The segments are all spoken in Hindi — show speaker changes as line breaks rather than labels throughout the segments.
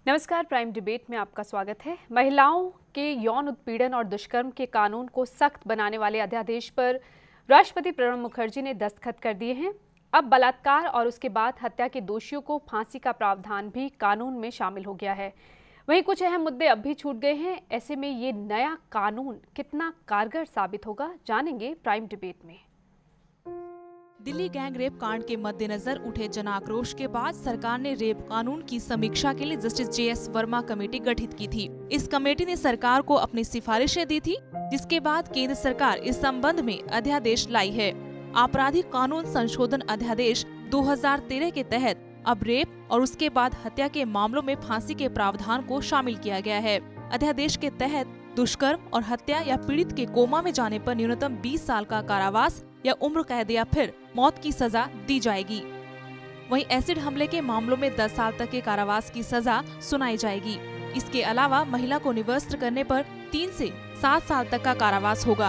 नमस्कार, प्राइम डिबेट में आपका स्वागत है। महिलाओं के यौन उत्पीड़न और दुष्कर्म के कानून को सख्त बनाने वाले अध्यादेश पर राष्ट्रपति प्रणब मुखर्जी ने दस्तखत कर दिए हैं। अब बलात्कार और उसके बाद हत्या के दोषियों को फांसी का प्रावधान भी कानून में शामिल हो गया है। वहीं कुछ अहम मुद्दे अब भी छूट गए हैं। ऐसे में ये नया कानून कितना कारगर साबित होगा, जानेंगे प्राइम डिबेट में।
दिल्ली गैंग रेप कांड के मद्देनजर उठे जन आक्रोश के बाद सरकार ने रेप कानून की समीक्षा के लिए जस्टिस JS वर्मा कमेटी गठित की थी। इस कमेटी ने सरकार को अपनी सिफारिशें दी थी, जिसके बाद केंद्र सरकार इस संबंध में अध्यादेश लाई है। आपराधिक कानून संशोधन अध्यादेश 2013 के तहत अब रेप और उसके बाद हत्या के मामलों में फांसी के प्रावधान को शामिल किया गया है। अध्यादेश के तहत दुष्कर्म और हत्या या पीड़ित के कोमा में जाने पर न्यूनतम 20 साल का कारावास या उम्र कैद या फिर मौत की सजा दी जाएगी। वहीं एसिड हमले के मामलों में 10 साल तक के कारावास की सजा सुनाई जाएगी। इसके अलावा महिला को निवस्त्र करने पर 3 से 7 साल तक का कारावास होगा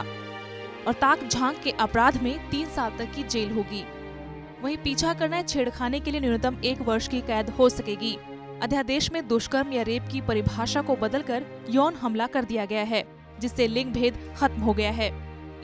और ताक झांक के अपराध में 3 साल तक की जेल होगी। वहीं पीछा करना छेड़खानी के लिए न्यूनतम 1 वर्ष की कैद हो सकेगी। अध्यादेश में दुष्कर्म या रेप की परिभाषा को बदलकर यौन हमला कर दिया गया है, जिससे लिंग भेद खत्म हो गया है।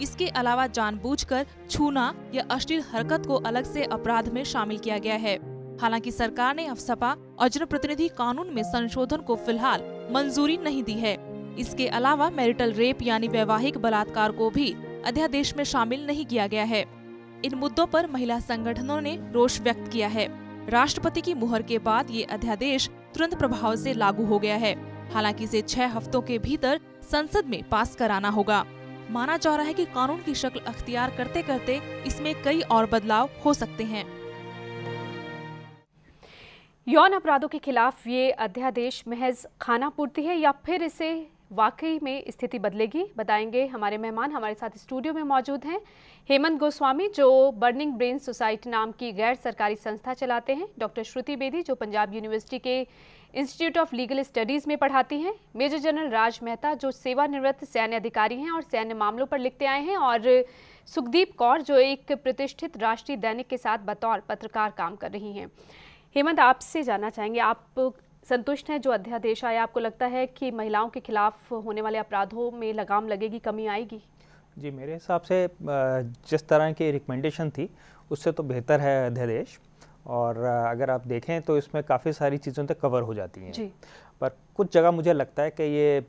इसके अलावा जानबूझकर छूना या अश्लील हरकत को अलग से अपराध में शामिल किया गया है। हालांकि सरकार ने अफसपा और जनप्रतिनिधि कानून में संशोधन को फिलहाल मंजूरी नहीं दी है। इसके अलावा मैरिटल रेप यानी वैवाहिक बलात्कार को भी अध्यादेश में शामिल नहीं किया गया है। इन मुद्दों पर महिला संगठनों ने रोष व्यक्त किया है। राष्ट्रपति की मुहर के बाद ये अध्यादेश तुरंत प्रभाव से लागू हो गया है। हालांकि इसे 6 हफ्तों के भीतर संसद में पास कराना होगा। माना जा रहा है कि कानून की शक्ल अख्तियार करते करते इसमें कई और बदलाव हो सकते हैं।
यौन अपराधों के खिलाफ ये अध्यादेश महज खानापूर्ति है या फिर इसे वाकई में स्थिति बदलेगी, बताएंगे हमारे मेहमान। हमारे साथ स्टूडियो में मौजूद हैं हेमंत गोस्वामी, जो बर्निंग ब्रेन सोसाइटी नाम की गैर सरकारी संस्था चलाते हैं, डॉक्टर श्रुति बेदी, जो पंजाब यूनिवर्सिटी के इंस्टीट्यूट ऑफ लीगल स्टडीज़ में पढ़ाती हैं, मेजर जनरल राज मेहता, जो सेवानिवृत्त सैन्य अधिकारी हैं और सैन्य मामलों पर लिखते आए हैं, और सुखदीप कौर, जो एक प्रतिष्ठित राष्ट्रीय दैनिक के साथ बतौर पत्रकार काम कर रही हैं। हेमंत, आपसे जानना चाहेंगे, आप संतुष्ट हैं जो अध्यादेश आया? आपको लगता है कि महिलाओं के खिलाफ होने वाले अपराधों में लगाम लगेगी, कमी आएगी?
जी, मेरे हिसाब से जिस तरह की रिकमेंडेशन थी उससे तो बेहतर है अध्यादेश। और अगर आप देखें तो इसमें काफ़ी सारी चीज़ों तक कवर हो जाती हैं जी। पर कुछ जगह मुझे लगता है कि ये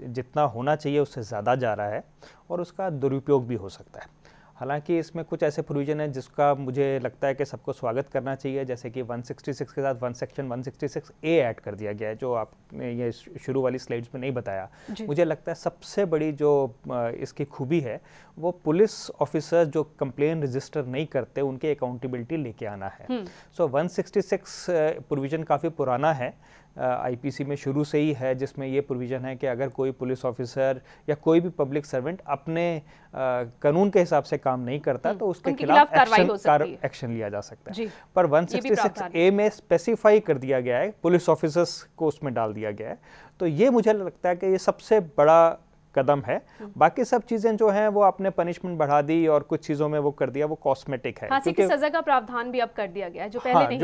जितना होना चाहिए उससे ज़्यादा जा रहा है और उसका दुरुपयोग भी हो सकता है। हालांकि इसमें कुछ ऐसे प्रोविज़न है जिसका मुझे लगता है कि सबको स्वागत करना चाहिए, जैसे कि 166 के साथ सेक्शन 166A ऐड कर दिया गया है, जो आपने ये शुरू वाली स्लाइड्स में नहीं बताया। मुझे लगता है सबसे बड़ी जो इसकी खूबी है वो पुलिस ऑफिसर जो कंप्लेन रजिस्टर नहीं करते उनके अकाउंटेबिलिटी लेके आना है। सो 166 प्रोविज़न काफ़ी पुराना है, IPC में शुरू से ही है, जिसमें ये प्रोविज़न है कि अगर कोई पुलिस ऑफिसर या कोई भी पब्लिक सर्वेंट अपने कानून के हिसाब से काम नहीं करता तो उसके खिलाफ एक्शन लिया जा सकता है। पर 166A में स्पेसिफाई कर दिया गया है, पुलिस ऑफिसर्स को उसमें डाल दिया गया है। तो ये मुझे लगता है कि ये सबसे बड़ा कदम है। बाकी सब चीजें जो हैं वो आपने पनिशमेंट बढ़ा दी और कुछ चीजों में वो कर दिया, वो कॉस्मेटिक है।
फांसी की सजा का प्रावधान भी अब कर दिया गया है, जो पहले नहीं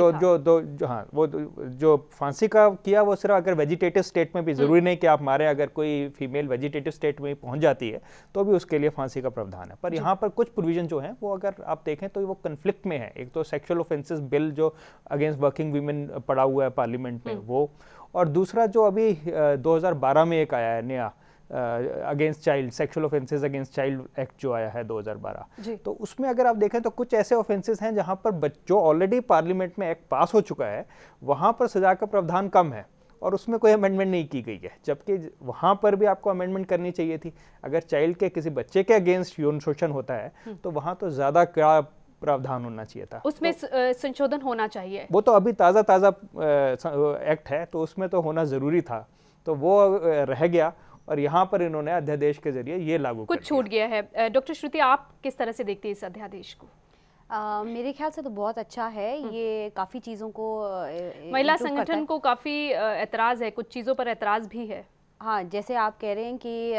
था।
वो जो फांसी का किया वो सिर्फ अगर वेजिटेटिव स्टेट में भी, जरूरी नहीं कि आप मारे, अगर कोई फीमेल वेजिटेटिव स्टेट में पहुंच जाती है तो भी उसके लिए फांसी का प्रावधान है। पर यहाँ पर कुछ प्रोविजन जो है वो अगर आप देखें तो वो कन्फ्लिक्ट में है। एक तो सेक्सुअल ऑफेंसेस बिल जो अगेंस्ट वर्किंग वीमेन पड़ा हुआ है पार्लियामेंट में वो, और दूसरा जो अभी 2012 में एक आया है नया against child, sexual offences against child act जो आया है 2012, तो उसमें अगर आप देखें तो कुछ ऐसे ऑफेंसेस हैं जहां पर जो ऑलरेडी पार्लियामेंट में एक्ट पास हो चुका है वहां पर सजा का प्रावधान कम है और उसमें कोई अमेंडमेंट नहीं की गई है, जबकि वहां पर भी आपको अमेंडमेंट करनी चाहिए थी। अगर चाइल्ड के किसी बच्चे के अगेंस्ट यौन शोषण होता है तो वहां तो ज्यादा कड़ा प्रावधान होना चाहिए था,
उसमें संशोधन होना चाहिए।
वो तो अभी ताज़ा एक्ट है तो उसमें तो होना जरूरी था, तो वो रह गया और यहाँ पर इन्होंने अध्यादेश के जरिए ये लागू
कुछ छूट गया है। डॉक्टर श्रुति, आप किस तरह से देखती हैं इस अध्यादेश को?
मेरे ख्याल से तो बहुत अच्छा है। ये काफ़ी चीज़ों को
महिला संगठन को काफ़ी एतराज़ है, कुछ चीज़ों पर एतराज़ भी है।
हाँ, जैसे आप कह रहे हैं कि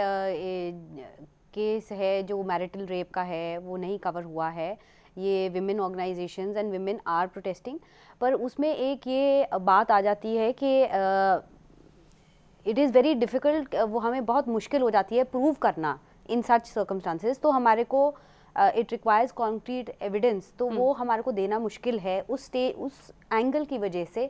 केस है जो मैरिटल रेप का है वो नहीं कवर हुआ है, ये women organisations and women are protesting, पर उसमें एक ये बात आ जाती है कि इट इज़ वेरी डिफ़िकल्ट, वो हमें बहुत मुश्किल हो जाती है प्रूव करना इन सच सर्कमस्टांसेस। तो हमारे को इट रिक्वायर्स कॉन्क्रीट एविडेंस, तो वो हमारे को देना मुश्किल है। उस एंगल की वजह से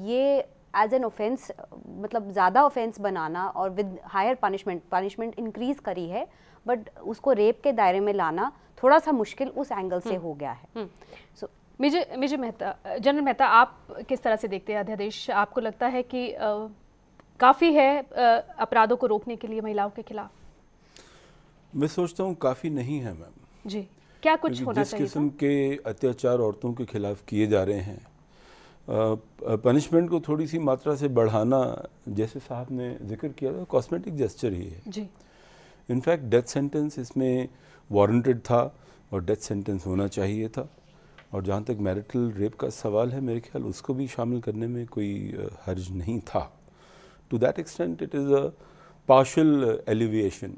ये एज एन ऑफेंस, मतलब ज़्यादा ऑफेंस बनाना और विद हायर पनिशमेंट इंक्रीज करी है, बट उसको रेप के दायरे में लाना थोड़ा सा मुश्किल उस एंगल से हो गया है।
सो मिजे मेहता, जनरल मेहता, आप किस तरह से देखते हैं अध्यादेश? आपको लगता है कि काफ़ी है अपराधों को रोकने के लिए महिलाओं के खिलाफ?
मैं सोचता हूँ काफ़ी नहीं है मैम
जी। क्या कुछ होना चाहिए?
जिस किस्म के अत्याचार औरतों के खिलाफ किए जा रहे हैं, पनिशमेंट को थोड़ी सी मात्रा से बढ़ाना, जैसे साहब ने जिक्र किया था, कॉस्मेटिक जेस्चर ही है
जी।
इनफैक्ट डेथ सेंटेंस इसमें वारंटेड था और डेथ सेंटेंस होना चाहिए था। और जहाँ तक मैरिटल रेप का सवाल है, मेरे ख्याल उसको भी शामिल करने में कोई हर्ज नहीं था। To that extent it is a partial alleviation,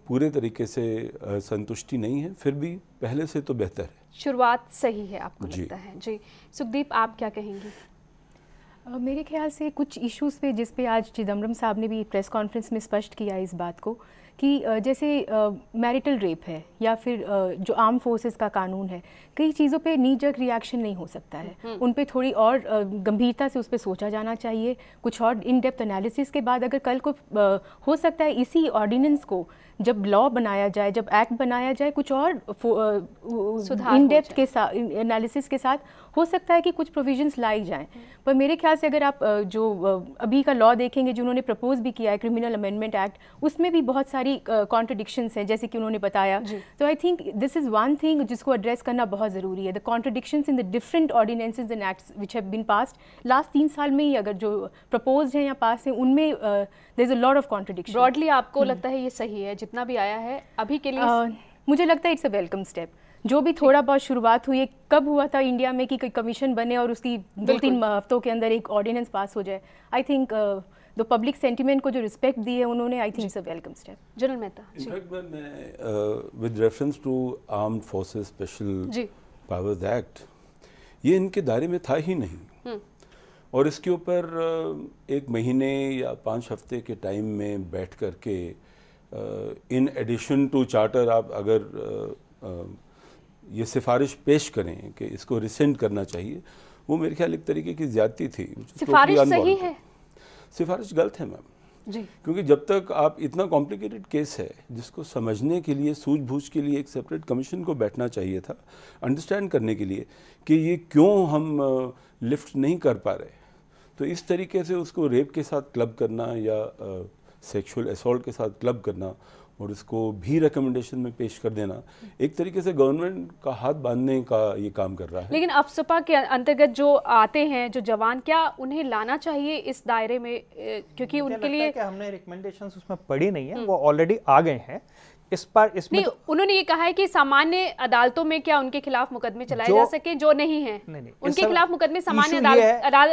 पूरे तरीके से संतुष्टि नहीं है, फिर भी पहले से तो बेहतर है।
शुरुआत सही है आपको लगता है? जी। सुखदीप, आप क्या कहेंगी?
मेरे ख्याल से कुछ इश्यूज़ पे, जिस पे आज चिदम्बरम साहब ने भी प्रेस कॉन्फ्रेंस में स्पष्ट किया इस बात को कि जैसे मैरिटल रेप है या फिर जो आर्म फोर्सेस का कानून है, कई चीज़ों पे नी जर्क रिएक्शन नहीं हो सकता है। उन पे थोड़ी और गंभीरता से उस पर सोचा जाना चाहिए। कुछ और इन डेप्थ एनालिसिस के बाद अगर कल को हो सकता है इसी ऑर्डिनेंस को जब लॉ बनाया जाए, जब एक्ट बनाया जाए, कुछ और इन डेप्थ के साथ एनालिसिस के साथ हो सकता है कि कुछ प्रोविजंस लाई जाएं। पर मेरे ख्याल से अगर आप जो अभी का लॉ देखेंगे, जो उन्होंने प्रपोज भी किया है क्रिमिनल अमेंडमेंट एक्ट, उसमें भी बहुत सारी कॉन्ट्रडिक्शंस हैं, जैसे कि उन्होंने बताया। तो I think this is one thing जिसको एड्रेस करना बहुत ज़रूरी है, the contradictions in the different ordinances and acts which have been passed last 3 साल में ही, अगर जो प्रपोज हैं या पास हैं, उनमें there is a lot of contradiction.
Broadly आपको लगता है ये सही है जितना भी आया है अभी के लिए?
मुझे लगता है इट्स अ वेलकम स्टेप। जो भी थोड़ा बहुत शुरुआत हुई है, कब हुआ था इंडिया में कि कोई कमीशन बने और उसकी 2-3 हफ्तों के अंदर एक ऑर्डिनेंस पास हो जाए। I think the public sentiment को जो रिस्पेक्ट दी है उन्होंने, I think it's a welcome step.
General Mehta,
in fact मैं with reference to Armed Forces Special Powers Act, ये इनके दायरे में था ही नहीं। और इसके ऊपर 1 महीने या 5 हफ्ते के टाइम में बैठ करके इन एडिशन टू चार्टर आप अगर ये सिफारिश पेश करें कि इसको रिसेंड करना चाहिए, वो मेरे ख्याल एक तरीके की ज्यादती थी।
सिफारिश सही है?
सिफारिश गलत है मैम जी, क्योंकि जब तक आप इतना कॉम्प्लिकेटेड केस है जिसको समझने के लिए, सूझबूझ के लिए एक सेपरेट कमीशन को बैठना चाहिए था, अंडरस्टैंड करने के लिए कि ये क्यों हम लिफ्ट नहीं कर पा रहे। तो इस तरीके से उसको रेप के साथ क्लब करना या सेक्सुअल असॉल्ट के साथ क्लब करना और उसको भी रिकमेंडेशन में पेश कर देना, एक तरीके से गवर्नमेंट का हाथ बांधने का ये काम कर रहा है।
लेकिन अफसपा के अंतर्गत जो आते हैं, जो जवान, क्या उन्हें लाना चाहिए इस दायरे में? क्योंकि उनके लिए
हमने रिकमेंडेशंस उसमें पढ़ी नहीं है, वो ऑलरेडी आ गए हैं। इस पर इसमें
नहीं, उन्होंने ये कहा है कि सामान्य अदालतों में क्या उनके खिलाफ मुकदमे चलाए जा सके जो नहीं है? नहीं, उनके खिलाफ मुकदमे सामान्य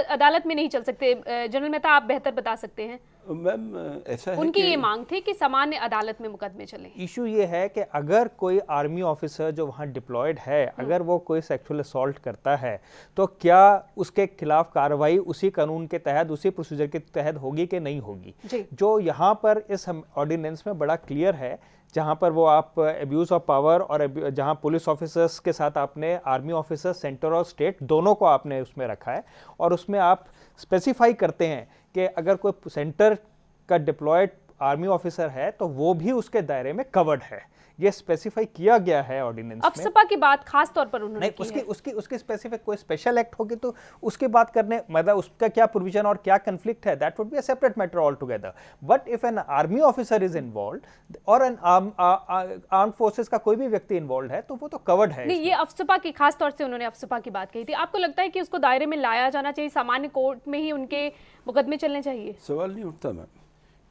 अदालत में नहीं चल सकते। जनरल मेहता, आप बेहतर बता सकते हैं।
मैम ऐसा है
उनकी ये मांग थी कि सामान्य अदालत में मुकदमे चले।
इशू ये है कि अगर कोई आर्मी ऑफिसर जो वहाँ डिप्लॉयड है, अगर वो कोई सेक्सुअल असॉल्ट करता है, तो क्या उसके खिलाफ कार्रवाई उसी कानून के तहत, उसी प्रोसीजर के तहत होगी कि नहीं होगी? जो यहाँ पर इस ऑर्डिनेंस में बड़ा क्लियर है, जहाँ पर वो आप एब्यूज ऑफ पावर और जहाँ पुलिस ऑफिसर्स के साथ आपने आर्मी ऑफिसर, सेंटर और स्टेट दोनों को आपने उसमें रखा है, और उसमें आप स्पेसिफाई करते हैं कि अगर कोई सेंटर का डिप्लॉयड आर्मी ऑफिसर है तो वो भी उसके दायरे में कवर्ड है। ये स्पेसिफाई किया गया है ऑर्डिनेंस में।
अफसपा की बात खास तौर पर उन्होंने की है।
उसकी स्पेसिफिक कोई स्पेशल एक्ट होगी तो उसकी बात करने, मतलब उसका क्या प्रोविजन और क्या कन्फ्लिक्ट है, that would be a separate matter all together. But if an army officer is involved और एन आर्म फोर्सेस का कोई भी व्यक्ति इन्वॉल्व है तो वो तो कवर्ड है।
नहीं, ये अफसपा की खास तौर से उन्होंने अफसपा की बात कही थी। आपको लगता है कि उसको दायरे में लाया जाना चाहिए, सामान्य कोर्ट में ही उनके मुकदमे चलने चाहिए?
सवाल नहीं उठता मैम,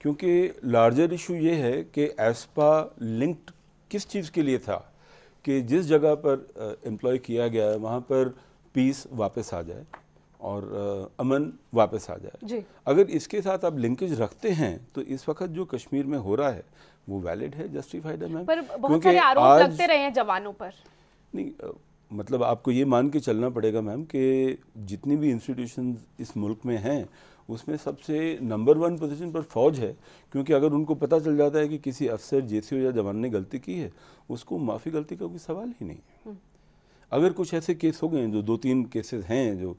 क्योंकि लार्जर इशू ये है कि एस्पा लिंक्ड किस चीज़ के लिए था कि जिस जगह पर एम्प्लॉय किया गया है वहाँ पर पीस वापस आ जाए और अमन वापस आ जाए जी। अगर इसके साथ आप लिंकेज रखते हैं तो इस वक्त जो कश्मीर में हो रहा है वो वैलिड है, जस्टिफाइड है मैम।
पर बहुत सारे आरोप लगते रहे हैं जवानों पर।
नहीं, मतलब आपको ये मान के चलना पड़ेगा मैम कि जितनी भी इंस्टीट्यूशन इस मुल्क में हैं उसमें सबसे नंबर 1 पोजीशन पर फौज है, क्योंकि अगर उनको पता चल जाता है कि किसी अफसर, जेसीओ या जवान ने गलती की है, उसको माफ़ी गलती का कोई सवाल ही नहीं है। अगर कुछ ऐसे केस हो गए, जो 2-3 केसेस हैं जो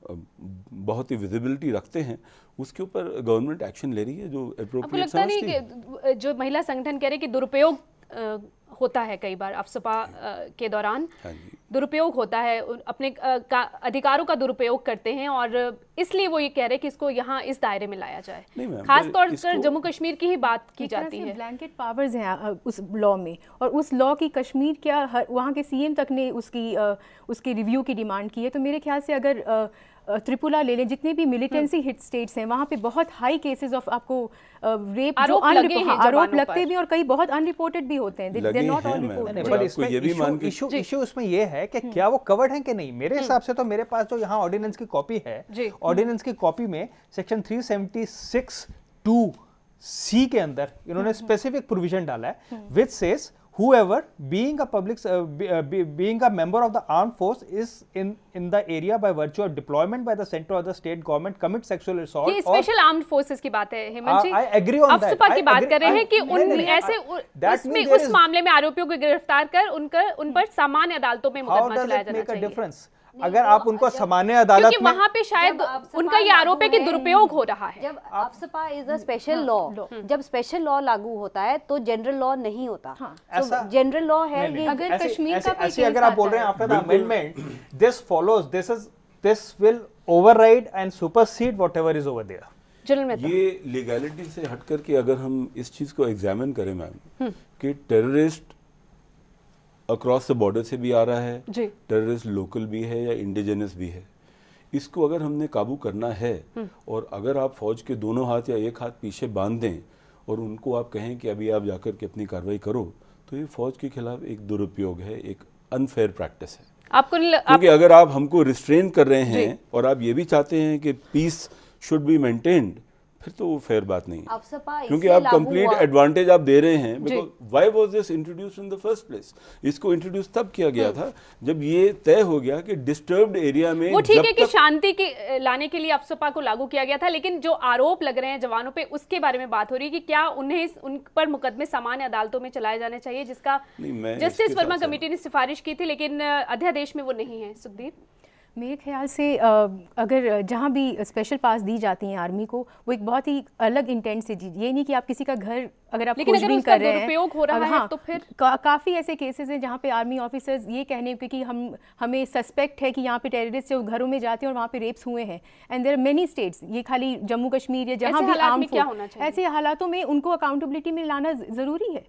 बहुत ही विजिबिलिटी रखते हैं, उसके ऊपर गवर्नमेंट एक्शन ले रही है जो एप्रोप्रिएट समझती है।
आपको लगता नहीं कि जो महिला संगठन कह रहे हैं कि दुरुपयोग होता है, कई बार अफसपा के दौरान दुरुपयोग होता है, अपने अधिकारों का दुरुपयोग करते हैं, और इसलिए वो ये कह रहे हैं कि इसको यहाँ इस दायरे में लाया जाए। खास तौर पर जम्मू कश्मीर की ही बात की जाती है।
ब्लैंकेट पावर्स हैं उस लॉ में, और उस लॉ की कश्मीर क्या वहाँ के सीएम तक ने उसकी रिव्यू की डिमांड की है। तो मेरे ख्याल से अगर त्रिपुरा ले लें, जितने भी मिलिटेंसी हिट स्टेट्स हैं, वहाँ पे बहुत हाई केसेस ऑफ आपको रेप जो आरोप लगते भी और कई बहुत अनरिपोर्टेड भी होते हैं।
इशू इसमें ये है कि क्या वो कवर्ड है कि नहीं। मेरे हिसाब से तो मेरे पास जो यहाँ ऑर्डिनेंस की कॉपी है, ऑर्डिनेंस की कॉपी में सेक्शन 376(2)(c) के अंदर इन्होंने स्पेसिफिक प्रोविजन डाला है which says whoever being a member of the armed force is in the area by virtue of deployment by the central or the state government commit sexual assault।
ये स्पेशल आर्म्ड फोर्सेस की बात है हेमंत जी।
I agree on that।
अफसपा की बात कर रहे हैं कि उस मामले में आरोपियों को गिरफ्तार कर उन पर सामान्य अदालतों में मुकदमा चलाया जाना चाहिए।
अगर आप उनको सामान्य अदालत में,
वहाँ पे शायद उनका ये आरोप है कि दुरुपयोग हो रहा है।
जब अफसपा इज अ स्पेशल लॉ, जब स्पेशल लॉ लागू होता है तो जनरल लॉ नहीं होता। जनरल लॉ है ये।
अगर कश्मीर का कोई
अगर आप बोल रहे हैं after the amendment this follows, this will override and supersede whatever is over there.
ये लीगैलिटी से हट करके अगर हम इस चीज को एग्जामिन करें मैम कि टेररिस्ट अक्रॉस द बॉर्डर से भी आ रहा है, टेररिस्ट लोकल भी है या इंडिजिनस भी है, इसको अगर हमने काबू करना है, और अगर आप फौज के दोनों हाथ या एक हाथ पीछे बांध दें और उनको आप कहें कि अभी आप जाकर के अपनी कार्रवाई करो, तो ये फौज के खिलाफ एक दुरुपयोग है, एक अनफेयर प्रैक्टिस है। क्योंकि अगर आप हमको रिस्ट्रेन कर रहे हैं और आप ये भी चाहते हैं कि पीस शुड बी मेंटेन्ड, फिर तो वो फेयर बात नहीं है, क्योंकि आप कंप्लीट एडवांटेज आप दे रहे हैं। Because why was this introduced in the first place? इसको इंट्रोड्यूस तब किया गया था जब ये तय हो गया कि डिस्टर्ब्ड एरिया में,
वो ठीक है कि शांति के लाने के लिए अफसपा को लागू किया गया था, लेकिन जो आरोप लग रहे हैं जवानों पे, उसके बारे में बात हो रही है कि क्या उन पर मुकदमे सामान्य अदालतों में चलाए जाने चाहिए, जिसका जस्टिस वर्मा कमेटी ने सिफारिश की थी, लेकिन अध्यादेश में वो नहीं है। सुखदीप,
मेरे ख्याल से अगर जहाँ भी स्पेशल पास दी जाती हैं आर्मी को, वो एक बहुत ही अलग इंटेंट से दी, ये नहीं कि आप किसी का घर अगर आप खोजबीन कर रहे हैं,
हो रहा है, तो फिर
काफ़ी ऐसे केसेस हैं जहाँ पे आर्मी ऑफिसर्स ये कहने कि हमें सस्पेक्ट है कि यहाँ पे टेररिस्ट जो घरों में जाते हैं और वहाँ पे रेप्स हुए हैं, and there are many states, ये खाली जम्मू कश्मीर या जहाँ भी आर्म फोर्स, ऐसे हालातों में उनको अकाउंटेबिलिटी में लाना ज़रूरी है।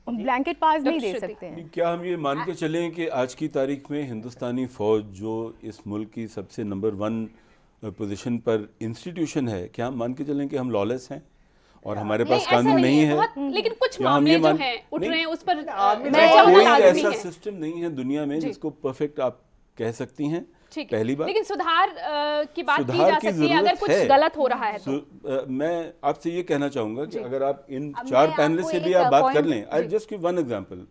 ब्लैंकेट पास नहीं दे सकते हैं।
क्या हम ये मान के चलें कि आज की तारीख में हिंदुस्तानी फौज जो इस मुल्क की सबसे नंबर 1 पोजीशन पर इंस्टीट्यूशन है, क्या हम मान के चलें कि हम लॉलेस हैं और हमारे पास कानून नहीं है?
लेकिन कुछ मामले जो हैं उठ रहे हैं उस पर
कोई ऐसा सिस्टम नहीं है दुनिया में जिसको परफेक्ट आप कह सकती हैं। पहली बात,
लेकिन सुधार की बात की जा सकती है अगर कुछ गलत हो रहा है तो।
मैं आपसे ये कहना चाहूंगा कि अगर आप इन 4 पैनल से भी आप बात कर लें, I just give one example.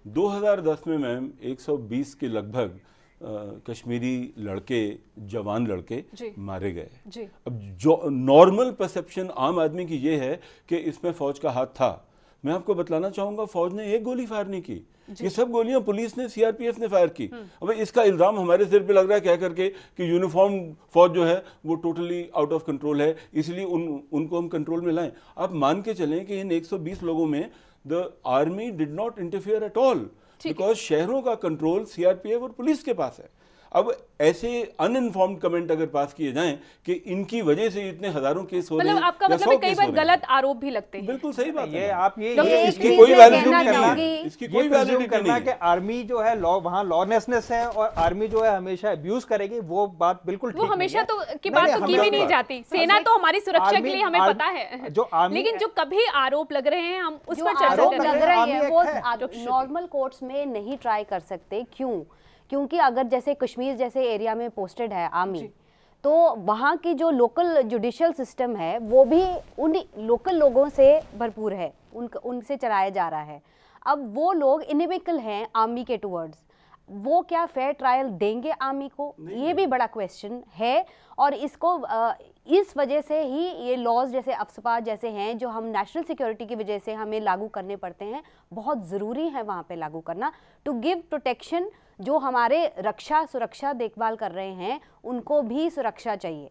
2010 में मैम 120 के लगभग कश्मीरी लड़के, जवान लड़के मारे गए। अब जो नॉर्मल परसेप्शन आम आदमी की ये है कि इसमें फौज का हाथ था। मैं आपको बतलाना चाहूंगा फौज ने एक गोली फायर नहीं की, ये सब गोलियां पुलिस ने, सीआरपीएफ ने फायर की। अब इसका इल्जाम हमारे सिर पे लग रहा है कह करके कि यूनिफॉर्म फौज जो है वो टोटली आउट ऑफ कंट्रोल है, इसलिए उनको हम कंट्रोल में लाएं। आप मान के चलें कि इन 120 लोगों में the army did not interfere at all, because शहरों का कंट्रोल सीआरपीएफ और पुलिस के पास है। अब ऐसे अनइन्फॉर्म्ड कमेंट अगर पास किए जाएं कि इनकी वजह से इतने हजारों केस हो रहे हैं,
आपका मतलब कई बार गलत आरोप भी लगते हैं।
बिल्कुल सही बात है।
आप ये
इसकी कोई वैलिडिटी नहीं है, इसकी कोई वैलिडिटी
करना कि आर्मी जो है लॉ, वहाँ लॉनेसनेस है और आर्मी जो है हमेशा अब्यूज करेगी, वो बात बिल्कुल ठीक
वो हमेशा तो की बात तो की भी नहीं जाती। सेना तो हमारी सुरक्षा के लिए हमें पता है, लेकिन जो कभी आरोप लग रहे हैं हम उस पर चर्चा कर रहे हैं,
वो नॉर्मल कोर्ट्स में नहीं ट्राई कर सकते। क्योंकि अगर जैसे कश्मीर जैसे एरिया में पोस्टेड है आर्मी, तो वहाँ की जो लोकल जुडिशियल सिस्टम है वो भी उन लोकल लोगों से भरपूर है, उनसे चलाया जा रहा है। अब वो लोग इनविकल हैं आर्मी के टुवर्ड्स, वो क्या फेयर ट्रायल देंगे आर्मी को, ये भी बड़ा क्वेश्चन है। और इसको इस वजह से ही ये लॉज जैसे अफस्पा जैसे हैं जो हम नेशनल सिक्योरिटी की वजह से हमें लागू करने पड़ते हैं, बहुत ज़रूरी है वहाँ पे लागू करना, टू गिव प्रोटेक्शन। जो हमारे रक्षा सुरक्षा देखभाल कर रहे हैं उनको भी सुरक्षा चाहिए।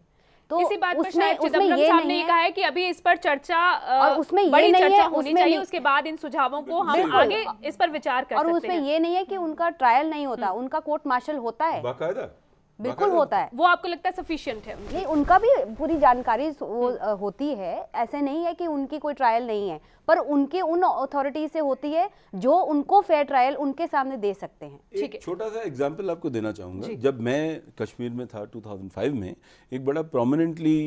तो इसी बात पर शायद चिदम्बरम साहब ने कहा है कि अभी इस पर चर्चा
और उसमें
बड़ी
ये नहीं
चर्चा
है,
होनी चाहिए, उसके बाद इन सुझावों को हम आगे इस पर विचार कर सकते हैं।
और उसमें ये नहीं है कि उनका ट्रायल नहीं होता, उनका कोर्ट मार्शल होता है,
बाकायदा
बिल्कुल होता है।
वो आपको लगता है सफिशिएंट है?
नहीं, उनका भी पूरी जानकारी होती है, ऐसे नहीं है कि उनकी कोई ट्रायल नहीं है, पर उनके उन अथॉरिटी से होती है जो उनको फेयर ट्रायल उनके सामने दे सकते हैं।
ठीक है, छोटा सा एग्जांपल आपको देना चाहूँगा। जब मैं कश्मीर में था 2005 में, एक बड़ा प्रोमिनेंटली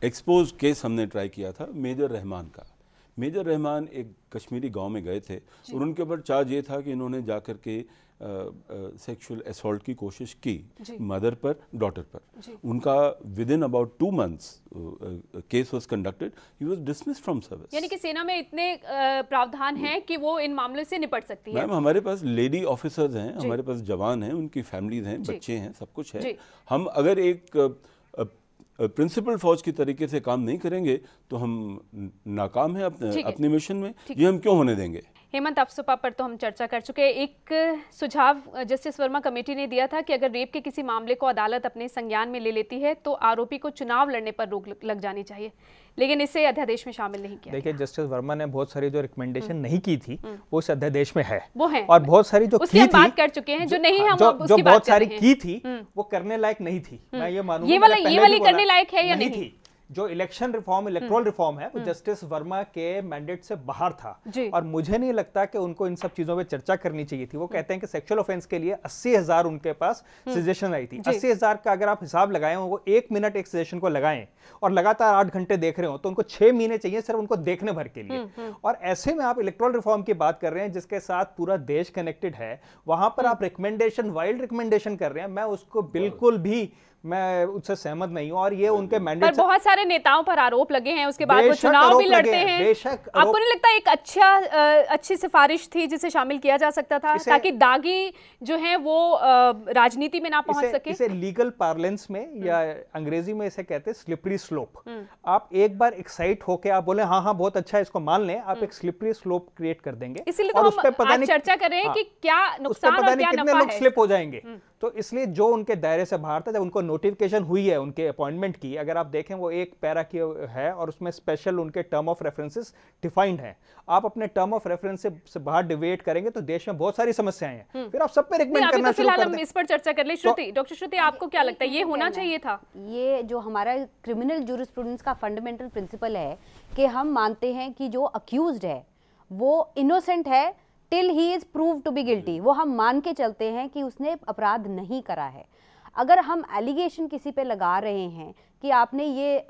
एक्सपोज केस हमने ट्राई किया था मेजर रहमान का। मेजर रहमान एक कश्मीरी गांव में गए थे और उनके ऊपर चार्ज ये था कि इन्होंने जाकर के सेक्सुअल असॉल्ट की कोशिश की मदर पर, डॉटर पर। उनका with in about 2 months case was conducted, he was dismissed from service.
यानी कि सेना में इतने प्रावधान हैं कि वो इन मामलों से निपट सकती है।
मैम, हमारे पास लेडी ऑफिसर्स हैं, हमारे पास जवान हैं, उनकी फैमिलीज हैं, बच्चे हैं, सब कुछ है। हम अगर एक प्रिंसिपल फौज की तरीके से काम नहीं करेंगे तो हम नाकाम हैं अपने मिशन में। ये हम क्यों होने देंगे?
हेमंत, अफस्पा पर तो हम चर्चा कर चुके हैं। एक सुझाव जस्टिस वर्मा कमेटी ने दिया था कि अगर रेप के किसी मामले को अदालत अपने संज्ञान में ले लेती है तो आरोपी को चुनाव लड़ने पर रोक लग जानी चाहिए, लेकिन इसे अध्यादेश में शामिल नहीं किया।
देखिए, जस्टिस वर्मा ने बहुत सारी जो रिकमेंडेशन नहीं की थी वो इस अध्यादेश में है,
वो है,
और बहुत सारी जो की थी,
बात कर चुके हैं, जो नहीं है
जो बहुत सारी की थी वो करने लायक नहीं थी। मैं ये मानूंगा
ये वाली करने लायक है या नहीं थी?
जो इलेक्शन रिफॉर्म, इलेक्टोरल रिफॉर्म है, वो जस्टिस वर्मा के मैंडेट से बाहर था, और मुझे नहीं लगता कि उनको इन सब चीजों पे चर्चा करनी चाहिए थी। वो कहते हैं कि सेक्सुअल ऑफेंस के लिए 80,000 उनके पास सजेशन आई थी। 80,000 का अगर आप हिसाब लगाएं, वो 1 मिनट एक सजेशन को लगाएं और लगातार 8 घंटे देख रहे हो तो उनको 6 महीने चाहिए सिर्फ उनको देखने भर के लिए। और ऐसे में आप इलेक्टोरल रिफॉर्म की बात कर रहे हैं जिसके साथ पूरा देश कनेक्टेड है, वहां पर आप रिकमेंडेशन, वाइल्ड रिकमेंडेशन कर रहे हैं। मैं उसको बिल्कुल भी, मैं उससे सहमत नहीं हूं। और ये उनके मैंडेट
पर बहुत सारे नेताओं पर आरोप लगे हैं, उसके बाद वो चुनाव भी लड़ते हैं।
बेशक
आपको नहीं लगता एक अच्छी सिफारिश थी जिसे शामिल किया जा सकता था ताकि दागी जो है वो राजनीति में ना पहुंच सके?
इसे लीगल पार्लेंस में या अंग्रेजी में इसे कहते हैं स्लिपरी स्लोप। आप एक बार एक्साइट होके आप बोले हाँ हाँ बहुत अच्छा है, इसको मान लें, आप एक स्लिपरी स्लोप क्रिएट कर देंगे।
इसीलिए तो हम आज चर्चा कर रहे हैं कि क्या नुकसान और क्या नफा है,
स्लिप हो जाएंगे। तो इसलिए जो उनके दायरे से बाहर था, जब उनको नोटिफिकेशन हुई है उनके अपॉइंटमेंट की, अगर आप देखें वो एक पैरा की है और उसमें स्पेशल उनके टर्म ऑफ रेफरेंसेस डिफाइंड है। आप अपने टर्म ऑफ रेफरेंस से बाहर डिवेट करेंगे तो देश में बहुत सारी समस्याएं हैं, फिर आप सब पे रिकमेंड करना शुरू कर दें।
हम इस पर चर्चा कर ले। श्रुति, डॉक्टर श्रुति, आपको क्या लगता है ये होना चाहिए था?
ये जो हमारा क्रिमिनल जूरिस्प्रूडेंस का फंडामेंटल प्रिंसिपल है कि हम मानते हैं कि जो अक्यूज्ड है वो इनोसेंट है till he is prove to be guilty. वो हम मान के चलते हैं कि उसने अपराध नहीं करा है। अगर हम एलिगेशन किसी पे लगा रहे हैं कि आपने ये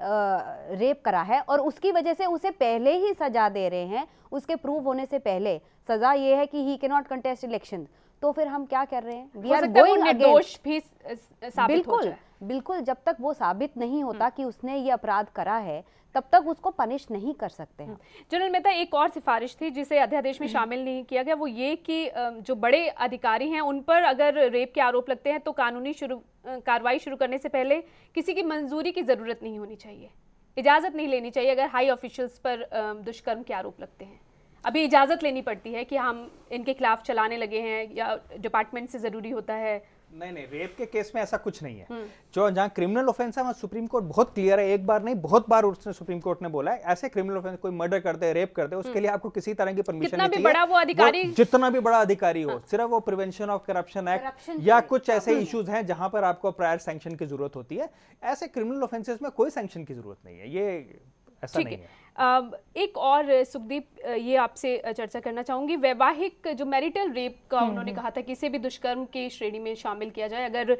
रेप करा है और उसकी वजह से उसे पहले ही सजा दे रहे हैं, उसके प्रूव होने से पहले सजा ये है कि he can not contest election, तो फिर हम क्या कर रहे हैं? वी आर गोइंग
निर्दोष भी साबित हो जाए।
बिल्कुल, जब तक वो साबित नहीं होता कि उसने ये अपराध करा है तब तक उसको पनिश नहीं कर सकते हैं।
जनरल मेहता, एक और सिफारिश थी जिसे अध्यादेश में शामिल नहीं किया गया, वो ये कि जो बड़े अधिकारी हैं उन पर अगर रेप के आरोप लगते हैं तो कानूनी कार्रवाई शुरू करने से पहले किसी की मंजूरी की जरूरत नहीं होनी चाहिए, इजाजत नहीं लेनी चाहिए। अगर हाई ऑफिशियल्स पर दुष्कर्म के आरोप लगते हैं, अभी इजाजत लेनी पड़ती है कि हम इनके खिलाफ चलाने लगे हैं या डिपार्टमेंट से जरूरी होता है?
नहीं, रेप के केस में ऐसा कुछ नहीं है। जो जहाँ क्रिमिनल ऑफेंस है वहाँ सुप्रीम कोर्ट बहुत क्लियर है, एक बार नहीं बहुत बार उसने सुप्रीम कोर्ट ने बोला है ऐसे क्रिमिनल ऑफेंस, कोई मर्डर करते हैं, रेप करते हैं, उसके लिए आपको किसी तरह की परमिशन नहीं चाहिए।
बड़ा वो अधिकारी,
जितना भी बड़ा अधिकारी हो, सिर्फ वो प्रिवेंशन ऑफ करप्शन एक्ट या कुछ ऐसे इश्यूज हैं जहां पर आपको प्रायर सैंक्शन की जरूरत होती है। ऐसे क्रिमिनल ऑफेंसेस में कोई सैंक्शन की जरूरत नहीं है, ये ऐसा नहीं है।
एक और सुखदीप, ये आपसे चर्चा करना चाहूंगी, वैवाहिक जो मैरिटल रेप का उन्होंने कहा था कि इसे भी दुष्कर्म की श्रेणी में शामिल किया जाए। अगर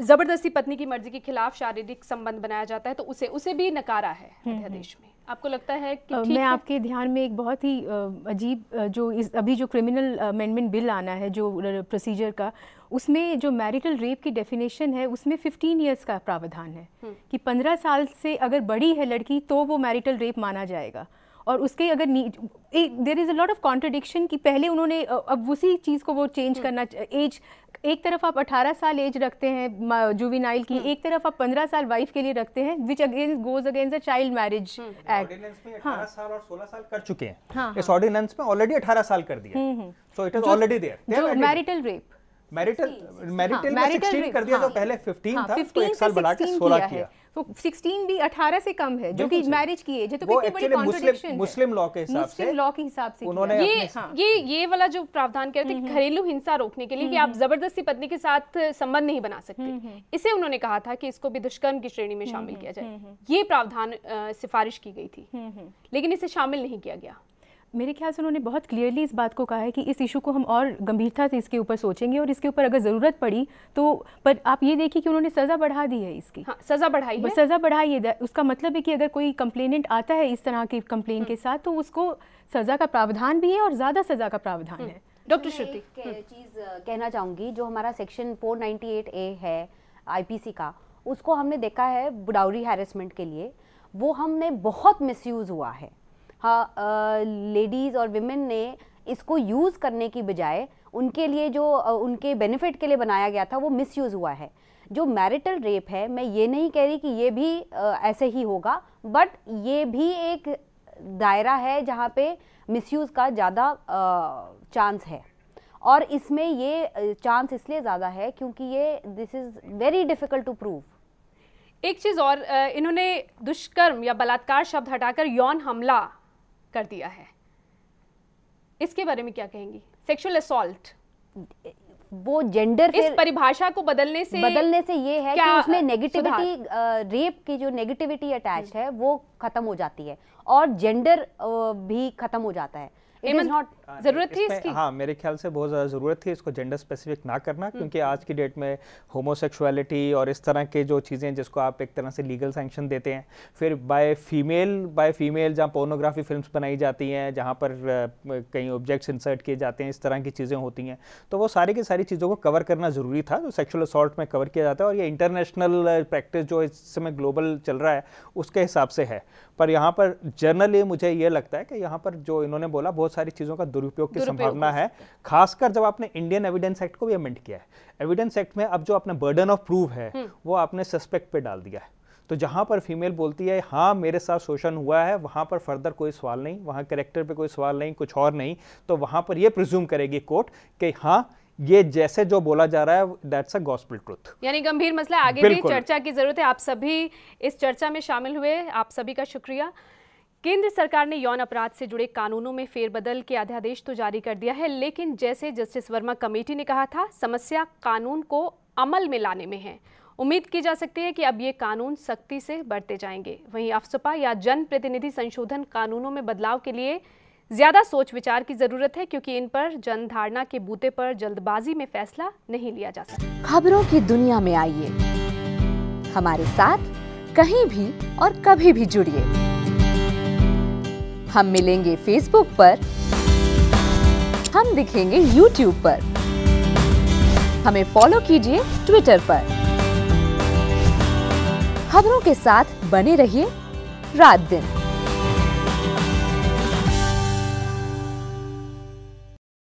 जबरदस्ती पत्नी की मर्जी के खिलाफ शारीरिक संबंध बनाया जाता है तो उसे भी नकारा है अध्यादेश में। आपको लगता है कि
मैं आपके ध्यान में एक बहुत ही अजीब जो अभी जो क्रिमिनल अमेंडमेंट बिल आना है जो प्रोसीजर का, उसमें जो मैरिटल रेप की डेफिनेशन है उसमें 15 इयर्स का प्रावधान है कि 15 साल से अगर बड़ी है लड़की तो वो मैरिटल रेप माना जाएगा। और उसके अगर there is a lot of contradiction कि पहले उन्होंने अब उसी चीज़ को वो चेंज करना, एज एक तरफ आप 18 साल एज रखते हैं जुवेनाइल की, एक तरफ आप 15 साल वाइफ के लिए रखते हैं, which against goes against the Child Marriage Act.
Ordinance में 18 साल और 16 साल कर चुके हैं, इस ऑर्डिनेंस में ऑलरेडी 18 साल कर दिया, so it is already there.
जो मैरिटल रेप,
मैरिटल में 16 कर दिया, जो पहले 15 था, तो एक साल बढ़ा के 16 किया,
तो 16 भी 18 से कम है, जो कि मैरिज की एज है। तो कितनी बड़ी कॉन्ट्रडिक्शन है
मुस्लिम लॉ के हिसाब से,
मुस्लिम लॉ के हिसाब से
उन्होंने
ये वाला जो प्रावधान कहते हैं घरेलू हिंसा रोकने के लिए कि आप जबरदस्ती पत्नी के साथ संबंध नहीं बना सकते, इसे उन्होंने कहा था कि इसको भी दुष्कर्म की श्रेणी में शामिल किया जाए। ये प्रावधान सिफारिश की गई थी, लेकिन इसे शामिल नहीं किया गया।
मेरे ख्याल से उन्होंने बहुत क्लियरली इस बात को कहा है कि इस इशू को हम और गंभीरता से इसके ऊपर सोचेंगे और इसके ऊपर अगर ज़रूरत पड़ी तो, पर आप ये देखिए कि उन्होंने सज़ा बढ़ा दी है इसकी।
हाँ, सज़ा बढ़ाई है,
सज़ा बढ़ाई है। उसका मतलब है कि अगर कोई कंप्लेनेंट आता है इस तरह के कंप्लेन के साथ, तो उसको सज़ा का प्रावधान भी है और ज़्यादा सज़ा का प्रावधान है।
डॉक्टर श्रुति,
चीज़ कहना चाहूँगी, जो हमारा सेक्शन 498A है IPC का, उसको हमने देखा है डाउरी हैरेसमेंट के लिए, वो हमने बहुत मिसयूज़ हुआ है। हाँ, लेडीज़ और विमेन ने इसको यूज़ करने की बजाय उनके लिए जो उनके बेनिफिट के लिए बनाया गया था, वो मिसयूज़ हुआ है। जो मैरिटल रेप है, मैं ये नहीं कह रही कि ये भी ऐसे ही होगा, बट ये भी एक दायरा है जहाँ पे मिसयूज़ का ज़्यादा चांस है, और इसमें ये चांस इसलिए ज़्यादा है क्योंकि ये this is very difficult to prove.
एक चीज़ और, इन्होंने दुष्कर्म या बलात्कार शब्द हटाकर यौन हमला कर दिया है, इसके बारे में क्या कहेंगी? सेक्सुअल असॉल्ट,
वो जेंडर
इस परिभाषा को बदलने से
ये है कि उसमें नेगेटिविटी, रेप की जो नेगेटिविटी अटैच है वो खत्म हो जाती है और जेंडर भी खत्म हो जाता है। इट इज नॉट
जरूरत थी इसकी।
हाँ, मेरे ख्याल से बहुत ज़्यादा ज़रूरत थी इसको जेंडर स्पेसिफिक ना करना, क्योंकि आज की डेट में होमोसेक्सुअलिटी और इस तरह के जो चीज़ें जिसको आप एक तरह से लीगल सैंक्शन देते हैं, फिर बाय फीमेल जहाँ पोर्नोग्राफी फिल्म्स बनाई जाती हैं, जहाँ पर कई ऑब्जेक्ट्स इंसर्ट किए जाते हैं, इस तरह की चीज़ें होती हैं, तो वो सारी की सारी चीज़ों को कवर करना ज़रूरी था, जो सेक्शुअल असॉल्ट में कवर किया जाता है। और ये इंटरनेशनल प्रैक्टिस जो इस समय ग्लोबल चल रहा है उसके हिसाब से है। पर यहाँ पर जनरली मुझे ये लगता है कि यहाँ पर जो इन्होंने बोला, बहुत सारी चीज़ों का दुरुपयोग की संभावना है, खासकर जब आपने इंडियन एविडेंस एक्ट को भी अमेंड किया है। एविडेंस एक्ट में अब जो अपना बर्डन ऑफ प्रूफ है वो आपने सस्पेक्ट पे डाल दिया है। तो जहां पर फीमेल बोलती है हाँ मेरे साथ शोषण हुआ है, वहां पर फर्दर कोई सवाल नहीं, वहां कैरेक्टर पे कोई सवाल नहीं, कुछ और नहीं, तो वहां पर ये प्रिज्यूम करेगी कोर्ट कि हाँ ये जैसे जो बोला जा रहा है दैट्स अ गॉस्पेल ट्रुथ।
यानी गंभीर मसला, आगे भी चर्चा की जरूरत है। आप सभी इस चर्चा में शामिल हुए, आप सभी का शुक्रिया। केंद्र सरकार ने यौन अपराध से जुड़े कानूनों में फेरबदल के अध्यादेश तो जारी कर दिया है, लेकिन जैसे जस्टिस वर्मा कमेटी ने कहा था, समस्या कानून को अमल में लाने में है। उम्मीद की जा सकती है कि अब ये कानून सख्ती से बढ़ते जाएंगे। वहीं अफसपा या जन प्रतिनिधि संशोधन कानूनों में बदलाव के लिए ज्यादा सोच विचार की जरूरत है, क्योंकि इन पर जनधारणा के बूते पर जल्दबाजी में फैसला नहीं लिया जा सकता।
खबरों की दुनिया में आइए, हमारे साथ कहीं भी और कभी भी जुड़िए। हम मिलेंगे फेसबुक पर, हम दिखेंगे यूट्यूब पर, हमें फॉलो कीजिए ट्विटर पर। खबरों के साथ बने रहिए रात दिन।